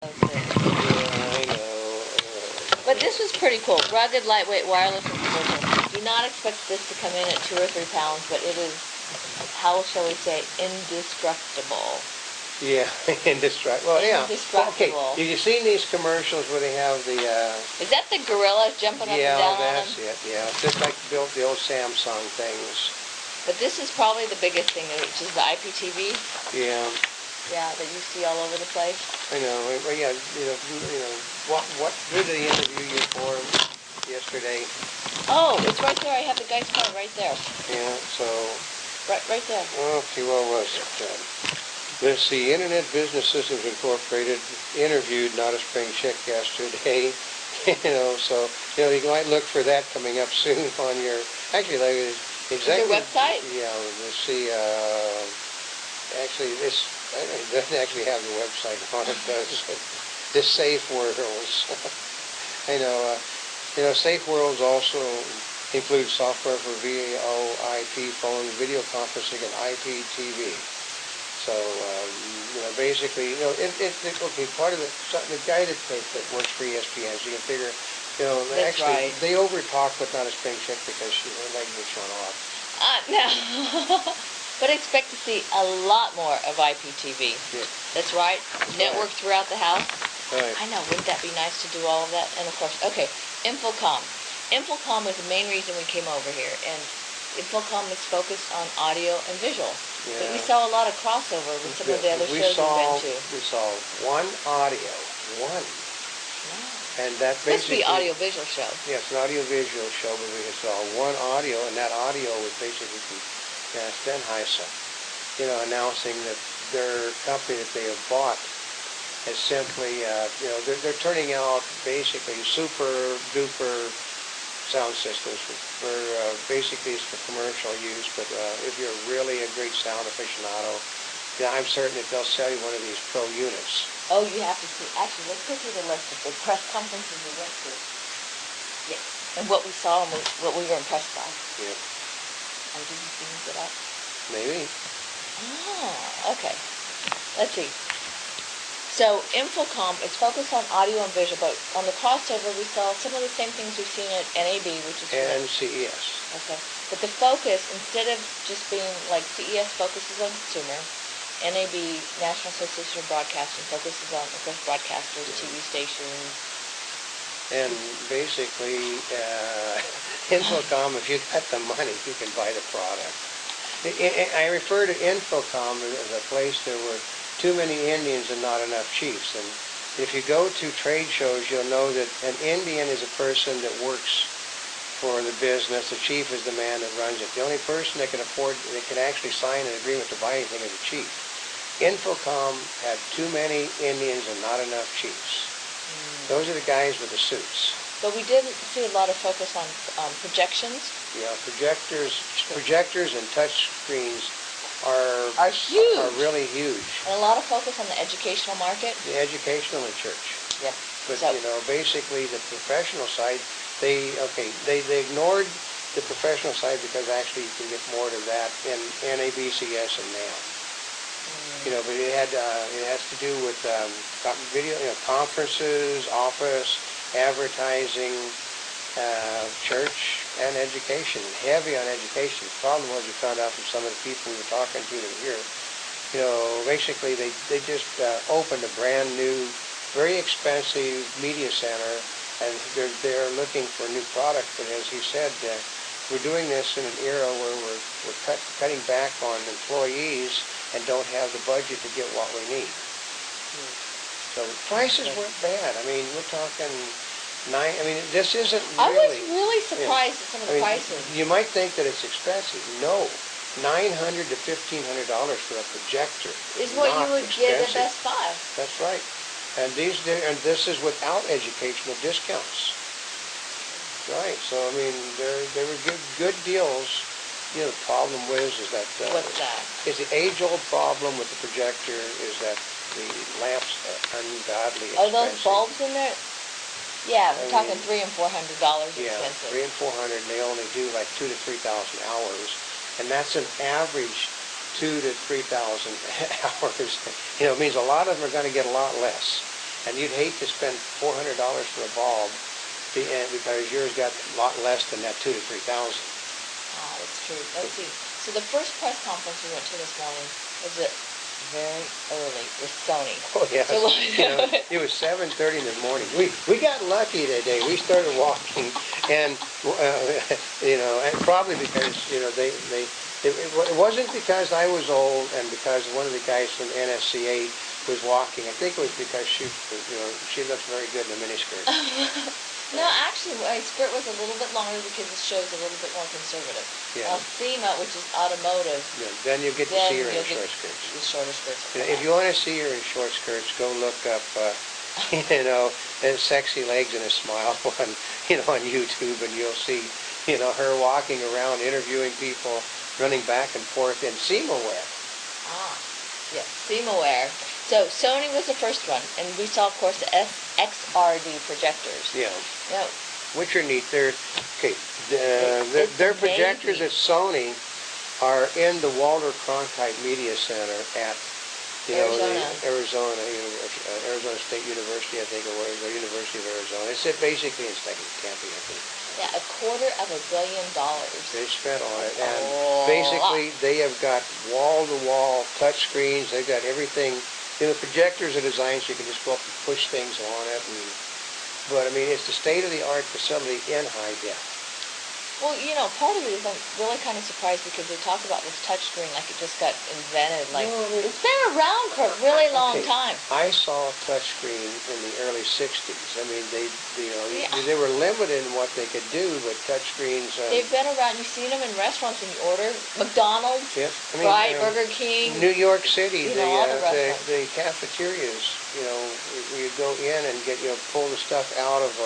I know. But this was pretty cool. Rugged, lightweight, wireless, and portable. Do not expect this to come in at 2 or 3 pounds, but it is, how shall we say, indestructible. Yeah, indestructible. Well, yeah. Indestructible. Okay, have you seen these commercials where they have the... Is that the gorilla jumping up and down on them? Yeah, that's it, yeah. It's just like built the old Samsung things. But this is probably the biggest thing, which is the IPTV. Yeah. Yeah, that you see all over the place. I know. Well, yeah, what did they interview you for yesterday? Oh, it's right there. I have the guy's card right there. Yeah, so... Right there. Okay, what was it? Let's see, Internet Business Systems Incorporated interviewed Notaspringchick yesterday. So, you might look for that coming up soon on your... Actually, like, exactly. Your website? Yeah, let's see, actually, this... It doesn't actually have the website on it, does it? This Safe Worlds. I know, Safe Worlds also includes software for VoIP phones, video conferencing, and IPTV. So, basically, okay, part of the guided tape that works for ESPN, so you can figure, That's actually, right. they over-talk with Notaspringchick because her leg was showing off. No. But expect to see a lot more of IPTV. Yeah. That's right. Network throughout the house. Right. I know. Wouldn't that be nice to do all of that? And of course, okay, Infocom. Infocom is the main reason we came over here, and Infocom is focused on audio and visual. Yeah. But we saw a lot of crossover with some of the other shows we've been to. We saw one audio, one. Wow. And that basically... Must be audio-visual show. Yes, an audio-visual show, but we saw one audio, and that audio was basically from Stenheisen, announcing that their company that they have bought is simply, they're turning out basically super-duper sound systems for basically it's for commercial use, but if you're really a great sound aficionado, I'm certain that they'll sell you one of these pro units. Oh, you have to see. Actually, let's go through the list of the press conferences we went to. Yes. And what we saw and what we were impressed by. Yeah. And did you things it up? Maybe. Ah, okay. Let's see. So, Infocom is focused on audio and visual, but on the crossover we saw some of the same things we've seen at NAB, which is... And CES. Okay. But the focus, instead of just being like CES focuses on consumer, NAB, National Association of Broadcasting, focuses on, of course, broadcasters, TV stations. And basically, Infocom, if you've got the money, you can buy the product. I refer to Infocom as a place there were too many Indians and not enough chiefs. And if you go to trade shows, you'll know that an Indian is a person that works for the business. The chief is the man that runs it. The only person that can actually sign an agreement to buy anything is the chief. Infocom had too many Indians and not enough chiefs. Those are the guys with the suits. But we did see a lot of focus on projections. Yeah, projectors and touch screens are huge. Are really huge. And a lot of focus on the educational market. The educational and church. Yep. But basically the professional side, they ignored the professional side because actually you can get more to that in NABCS and NAM. But it has to do with video, conferences, office, advertising, church, and education. Heavy on education. The problem was we found out from some of the people we were talking to that here, basically they just opened a brand new, very expensive media center, and they're looking for a new product. But as he said, we're doing this in an era where we're cutting back on employees and don't have the budget to get what we need. So prices weren't bad. I mean, we're talking this isn't really... I was really surprised at some of the prices. You might think that it's expensive. No. $900 to $1,500 for a projector is what you would get at Best Buy. That's right. And this is without educational discounts. Right. So I mean, there were good deals. The problem is that what's that? Is the age-old problem with the projector is that the lamps are ungodly expensive. Are those bulbs in there? Yeah, we're talking $300 and $400 yeah, expensive. $300 and $400. And they only do like 2,000 to 3,000 hours, and that's an average 2,000 to 3,000 hours. It means a lot of them are going to get a lot less. and you'd hate to spend $400 for a bulb because yours got a lot less than that $2,000 to $3,000. Ah, that's true. Let's see. So the first press conference we went to this morning was at very early with Sony. Oh yeah, So, it was 7:30 in the morning. We got lucky that day. We started walking, and and probably because it wasn't because I was old and because one of the guys from NSCA was walking. I think it was because she looks very good in a miniskirt. No, actually, my skirt was a little bit longer because the show's a little bit more conservative. Yeah. SEMA, which is automotive, Yeah, then you'll get to see her in short skirts. The shorter skirts. If you want to see her in short skirts, go look up, sexy legs and a smile on YouTube, and you'll see, her walking around interviewing people, running back and forth in SEMA wear. Ah, yes, SEMA wear. So Sony was the first one, and we saw, of course, the XRD projectors. Yeah. Now, Which are neat. Their projectors at Sony are in the Walter Cronkite Media Center at Arizona State University, I think it was, or University of Arizona. It's basically in Tempe, I think. Yeah, $250 million. They spent on it, and basically they have got wall-to-wall touch screens. They've got everything. Projectors are designed so you can just go up and push things on it. But I mean, it's the state-of-the-art facility in high def. Well, part of it is I'm really kind of surprised because they talk about this touchscreen like it just got invented. Like, it's been around for a really long time. I saw a touchscreen in the early 60s. I mean, they were limited in what they could do, but touchscreens... They've been around. You've seen them in restaurants when you order. McDonald's, yeah, Burger King. New York City, all the cafeterias, you go in and pull the stuff out of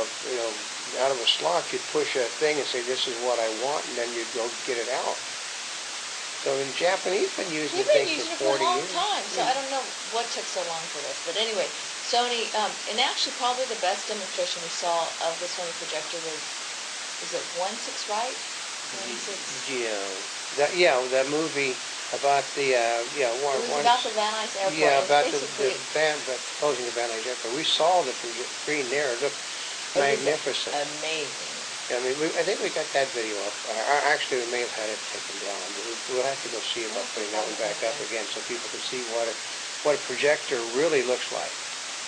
a slot, you'd push a thing and say, this is what I want, and then you'd go get it out. So the Japanese been using it for 40 years. for a long time, so I don't know what took so long for this. But anyway, Sony, and actually probably the best demonstration we saw of the Sony projector was it 1/6 right? 1/6? Yeah, that movie about the, It was about the Van Nuys Airport. Yeah, about closing the Van Nuys Airport. We saw the screen there. It looked magnificent. Amazing. I mean, I think we got that video up. Actually, we may have had it taken down. We'll have to go see about putting that one back up again so people can see what a projector really looks like.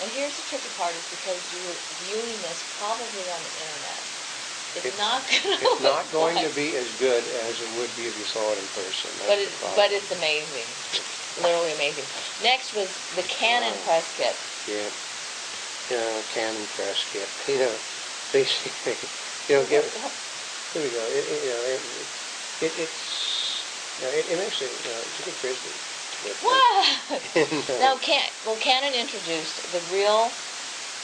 And here's the tricky part is because you're viewing this probably on the internet. It's not going to be as good as it would be if you saw it in person. But it's amazing. Literally amazing. Next was the Canon press kit. Yeah. Canon press kit. Basically, here we go. It makes it. It's a good business. What? Now, Canon introduced the real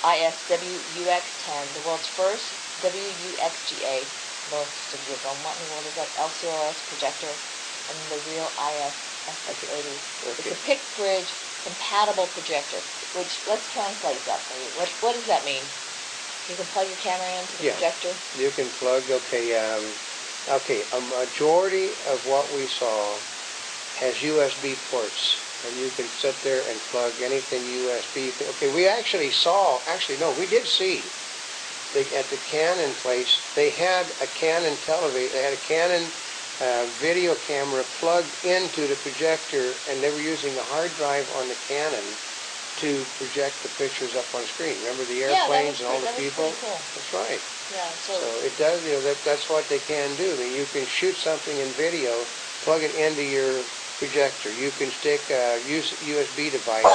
ISWUX10, the world's first WUXGA. Most of you don't want in the world is that LCOS projector, and the real IS-SX80. It's a pick bridge compatible projector, which, let's translate that for you. What does that mean? You can plug your camera into the projector? You can plug, a majority of what we saw has USB ports, and you can sit there and plug anything USB. Okay, we actually we did see, at the Canon place, they had a Canon television, they had a Canon video camera plugged into the projector, and they were using the hard drive on the Canon to project the pictures up on screen. Remember the airplanes and all the people? Cool. That's right. Yeah. So it does. That's what they can do. I mean, you can shoot something in video, plug it into your projector. You can stick a USB device.